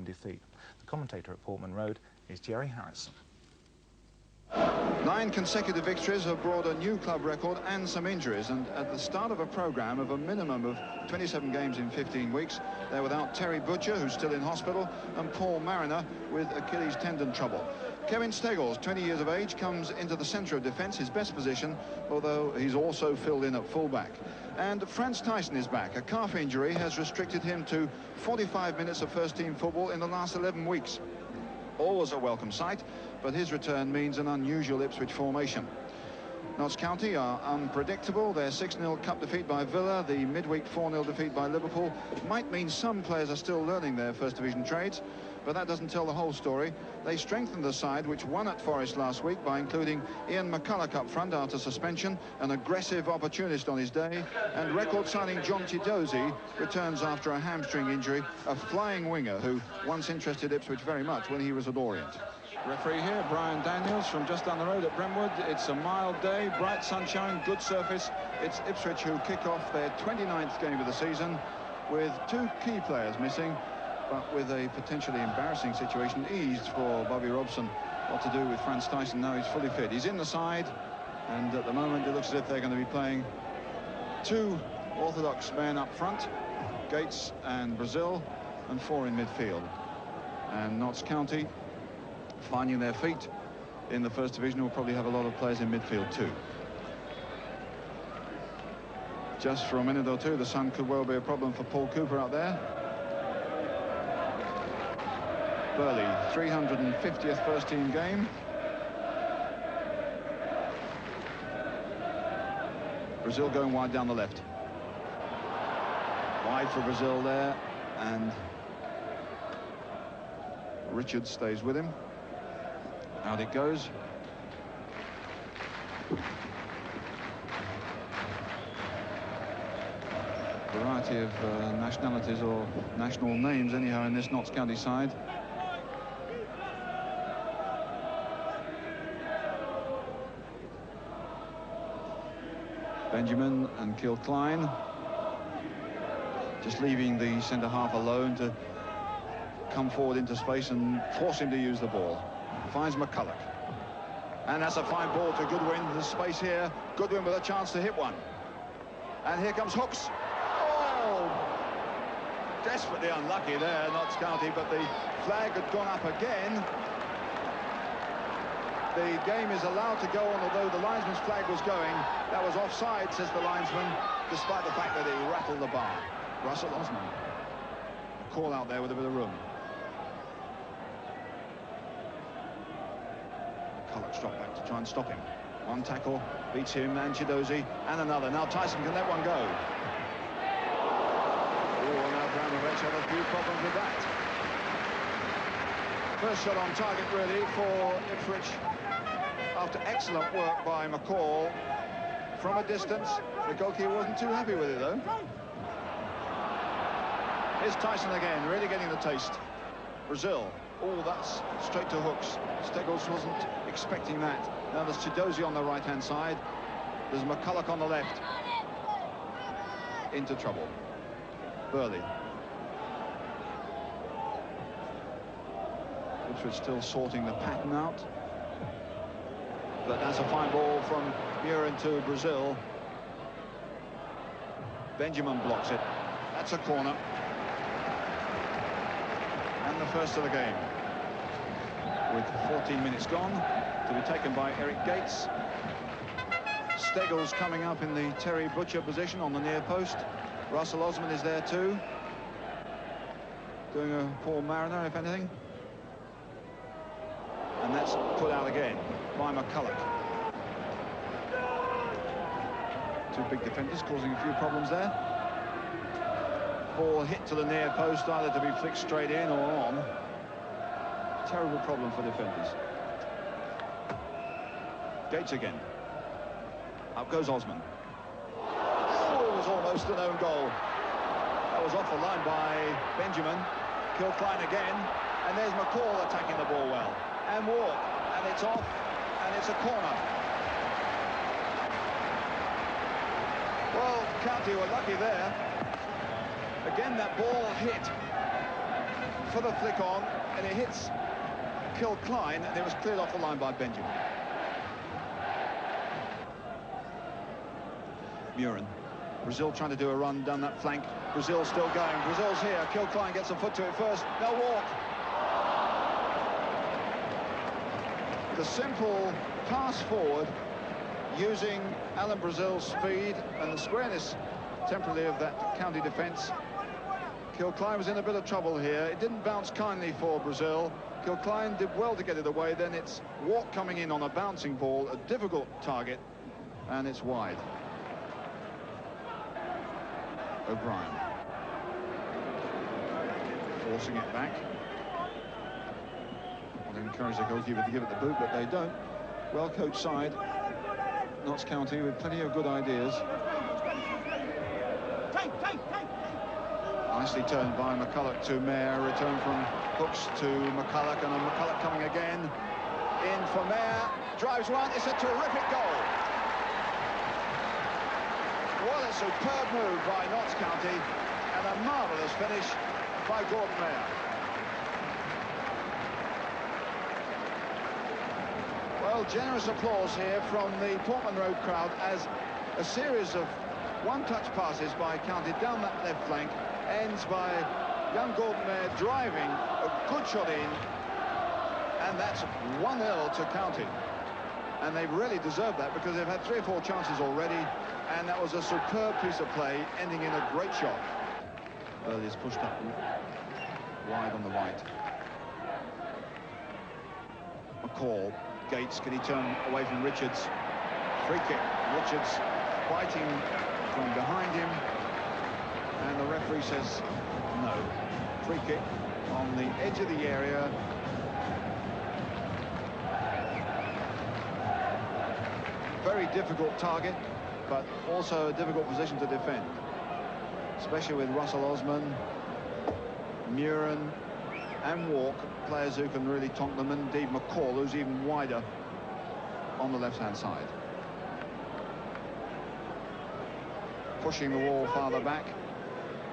defeat. The commentator at Portman Road is Jerry Harrison. 9 consecutive victories have brought a new club record and some injuries, and at the start of a programme of a minimum of 27 games in 15 weeks, they're without Terry Butcher, who's still in hospital, and Paul Mariner with Achilles tendon trouble. Kevin Steggles, 20 years of age, comes into the centre of defence, his best position, although he's also filled in at full-back. And Franz Tyson is back. A calf injury has restricted him to 45 minutes of first-team football in the last 11 weeks. Always a welcome sight, but his return means an unusual Ipswich formation. Notts County are unpredictable. Their 6-0 cup defeat by Villa, the midweek 4-0 defeat by Liverpool, might mean some players are still learning their First Division trades, but that doesn't tell the whole story. They strengthened the side, which won at Forest last week, by including Ian McCulloch up front after suspension, an aggressive opportunist on his day, and record signing John Chidozie returns after a hamstring injury, a flying winger who once interested Ipswich very much when he was at Orient. Referee here, Brian Daniels, from just down the road at Brentwood. It's a mild day, bright sunshine, good surface. It's Ipswich who kick off their 29th game of the season with 2 key players missing, but with a potentially embarrassing situation eased for Bobby Robson. What to do with Franz Tyson now he's fully fit. He's in the side, and at the moment it looks as if they're going to be playing 2 orthodox men up front, Gates and Brazil, and 4 in midfield. And Notts County, finding their feet in the First Division, will probably have a lot of players in midfield too. Just for a minute or two, the sun could well be a problem for Paul Cooper out there. Burley, 350th first-team game. Brazil going wide down the left. Wide for Brazil there, and Richards stays with him. Out it goes. Variety of nationalities, or national names anyhow, in this Notts County side. Benjamin and Kilcline just leaving the centre half alone to come forward into space and force him to use the ball. Finds McCulloch, and that's a fine ball to Goodwin. There's space here. Goodwin with a chance to hit one, and here comes Hooks. Oh, desperately unlucky there, Notts County, but the flag had gone up again. The game is allowed to go on, although the linesman's flag was going. That was offside, says the linesman, despite the fact that he rattled the bar. Russell Osman, a call out there with a bit of room. McCulloch's dropped back to try and stop him. One tackle, beats him, and Chidozie, and another. Now Tyson can let one go. Oh, now Abramovich had a few problems with that. First shot on target, really, for Ipswich, after excellent work by McCall. From a distance, the goalkeeper wasn't too happy with it, though. Here's Tyson again, really getting the taste. Brazil. Oh, that's straight to Hooks. Steggles wasn't expecting that. Now there's Chidozie on the right-hand side. There's McCulloch on the left. Into trouble. Burley. Ipswich still sorting the pattern out. But that's a fine ball from Mair into Brazil. Benjamin blocks it. That's a corner. And the first of the game, with 14 minutes gone, to be taken by Eric Gates. Steggles coming up in the Terry Butcher position on the near post. Russell Osman is there too, doing a Paul Mariner, if anything. And that's put out again by McCulloch. 2 big defenders causing a few problems there. Ball hit to the near post, either to be flicked straight in or on. Terrible problem for defenders. Gates again. Up goes Osman. Oh, it was almost an own goal. That was off the line by Benjamin. Kilcline again. And there's McCall attacking the ball well. And Walk. And it's off. And it's a corner. Well, County were lucky there. Again, that ball hit for the flick on, and it hits Kilcline, and it was cleared off the line by Benjamin. Murin. Brazil trying to do a run down that flank. Brazil still going. Brazil's here. Kilcline gets a foot to it first. They'll walk. The simple pass forward using Alan Brazil's speed and the squareness temporarily of that county defence. Kilcline was in a bit of trouble here. It didn't bounce kindly for Brazil. Kilcline did well to get it away. Then it's Walk coming in on a bouncing ball, a difficult target, and it's wide. O'Brien forcing it back. Want to encourage the goalkeeper to give it the boot, but they don't. Well-coached side, Notts County, with plenty of good ideas. Nicely turned by McCulloch to Mair. Return from Hooks to McCulloch, and then McCulloch coming again. In for Mair. Drives one. It's a terrific goal. What a superb move by Notts County, and a marvellous finish by Gordon Mair. Well, generous applause here from the Portman Road crowd as a series of one-touch passes by County down that left flank ends by young Gordon Mair driving a good shot in, and that's 1-0 to County. And they've really deserved that because they've had 3 or 4 chances already, and that was a superb piece of play ending in a great shot. Burley's pushed up wide on the right. McCall. Gates, can he turn away from Richards? Free kick. Richards fighting from behind him, and the referee says no. Free kick on the edge of the area. Very difficult target, but also a difficult position to defend, especially with Russell Osman, Murin and Walk, players who can really tonk them, and indeed McCall, who's even wider on the left-hand side. Pushing the wall farther back.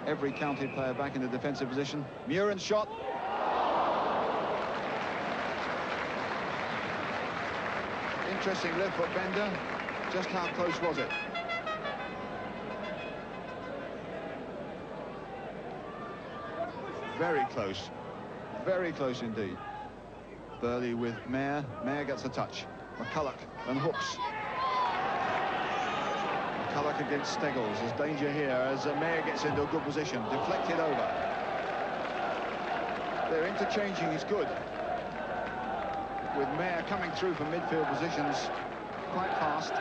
Every County player back in the defensive position. Murin's shot. Interesting left foot bender. Just how close was it? Very close. Very close indeed. Burley with Mair. Mair gets a touch. McCulloch and Hooks. McCulloch against Steggles. There's danger here as Mair gets into a good position. Deflected over. Their interchanging is good, with Mair coming through from midfield positions quite fast.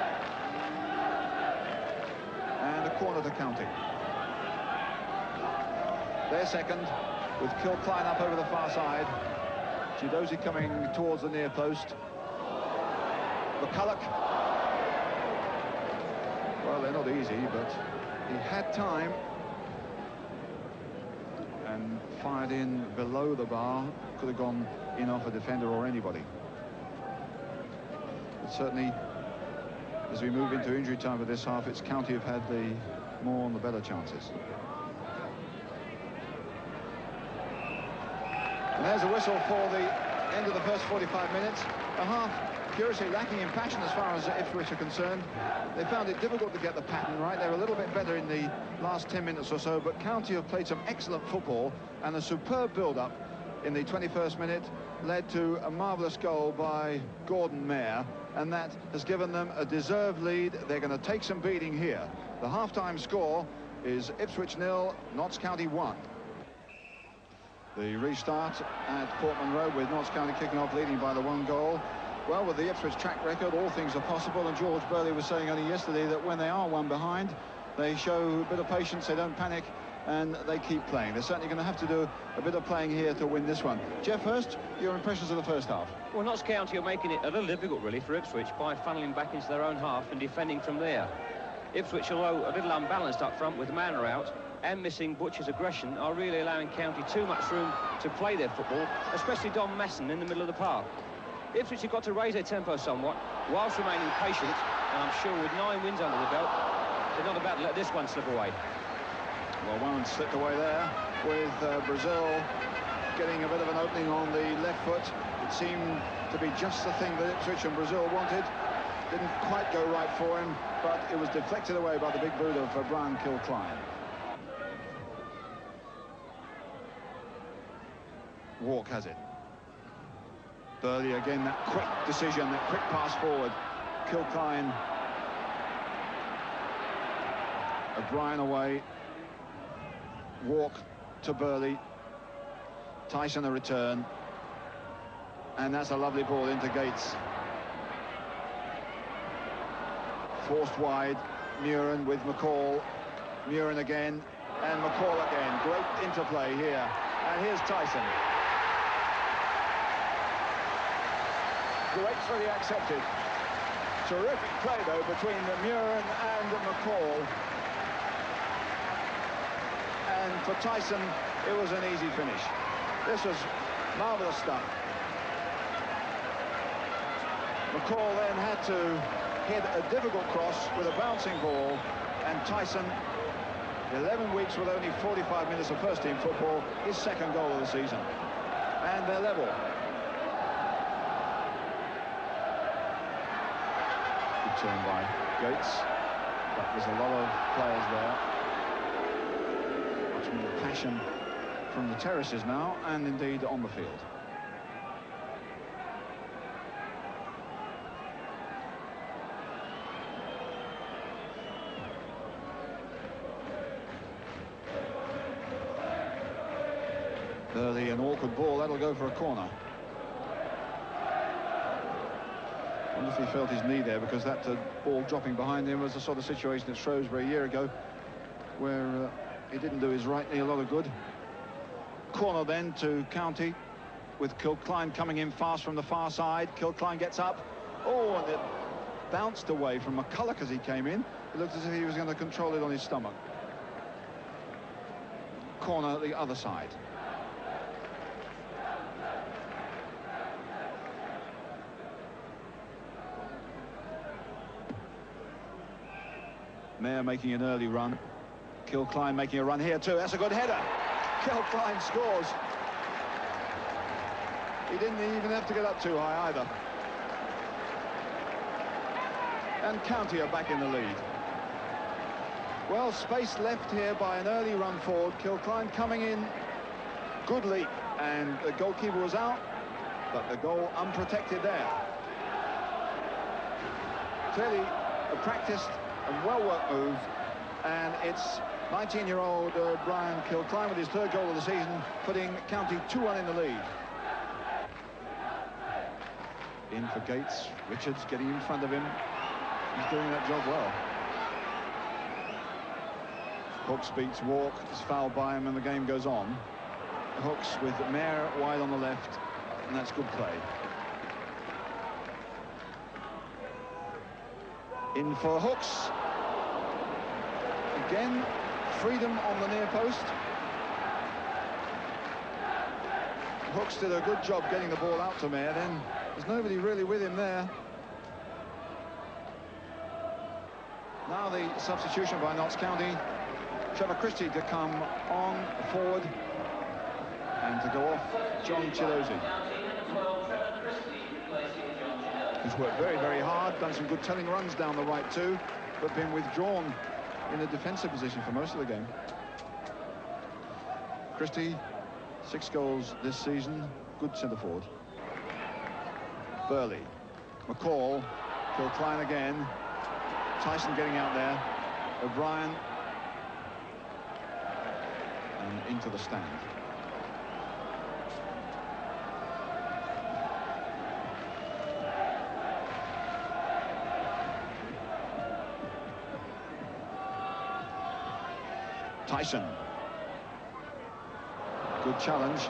And a corner to County. Their second, with Kilcline up over the far side. Chidozie coming towards the near post. McCulloch. Well, they're not easy, but he had time and fired in below the bar. Could have gone in off a defender or anybody. But certainly, as we move into injury time for this half, it's County have had the more and the better chances. And there's a whistle for the end of the first 45 minutes. A half curiously lacking in passion as far as Ipswich are concerned. They found it difficult to get the pattern right. They were a little bit better in the last 10 minutes or so, but County have played some excellent football, and a superb build-up in the 21st minute led to a marvellous goal by Gordon Mair, and that has given them a deserved lead. They're going to take some beating here. The half-time score is Ipswich 0, Notts County 1. The restart at Portman Road with Notts County kicking off, leading by the 1 goal. Well, with the Ipswich track record, all things are possible, and George Burley was saying only yesterday that when they are 1 behind, they show a bit of patience, they don't panic, and they keep playing. They're certainly going to have to do a bit of playing here to win this one. Jeff Hurst, your impressions of the first half? Well, Notts County are making it a little difficult, really, for Ipswich by funneling back into their own half and defending from there. Ipswich, although a little unbalanced up front with Manor out and missing Butcher's aggression, are really allowing County too much room to play their football, especially Don Masson in the middle of the park. Ipswich have got to raise their tempo somewhat whilst remaining patient, and I'm sure with 9 wins under the belt, they're not about to let this one slip away. Well, one slipped away there with Brazil getting a bit of an opening on the left foot. It seemed to be just the thing that Ipswich and Brazil wanted. Didn't quite go right for him, but it was deflected away by the big boot of Brian Kilcline. Walk has it. Burley again, that quick decision, that quick pass forward. Kilcline. O'Brien away. Walk to Burley. Tyson a return. And that's a lovely ball into Gates. Forced wide. Muren with McCall. Muren again. And McCall again. Great interplay here. And here's Tyson. Gratefully accepted. Terrific play, though, between Muren and McCall. And for Tyson, it was an easy finish. This was marvellous stuff. McCall then had to hit a difficult cross with a bouncing ball, and Tyson, 11 weeks with only 45 minutes of first-team football, his second goal of the season. And they're level. Good turn by Gates, but there's a lot of players there. Much more passion from the terraces now, and indeed on the field. Burley, an awkward ball, that'll go for a corner. I wonder if he felt his knee there, because that ball dropping behind him was the sort of situation at Shrewsbury a year ago, where he didn't do his right knee a lot of good. Corner then to County, with Kilcline coming in fast from the far side. Kilcline gets up. Oh, and it bounced away from McCulloch as he came in. It looked as if he was going to control it on his stomach. Corner the other side. Mair making an early run. Kilcline making a run here too. That's a good header. Kilcline scores. He didn't even have to get up too high either. And County are back in the lead. Well, space left here by an early run forward. Kilcline coming in. Good leap. And the goalkeeper was out, but the goal unprotected there. Clearly a practiced and well-worked move, and it's 19-year-old Brian Kilcline with his third goal of the season, putting County 2-1 in the lead. In for Gates. Richards getting in front of him. He's doing that job well. Hooks beats Walk. He's fouled by him, and the game goes on. Hooks with Mair wide on the left, and that's good play. In for Hooks. Again, freedom on the near post. Hooks did a good job getting the ball out to Mair. Then there's nobody really with him there. Now the substitution by Notts County. Trevor Christie to come on forward, and to go off John Chilosi. He's worked very, very hard, done some good telling runs down the right too, but been withdrawn in a defensive position for most of the game. Christie, 6 goals this season, good centre forward. Burley, McCall, Kilcline again, Tyson getting out there, O'Brien, and into the stand. Tyson. Good challenge.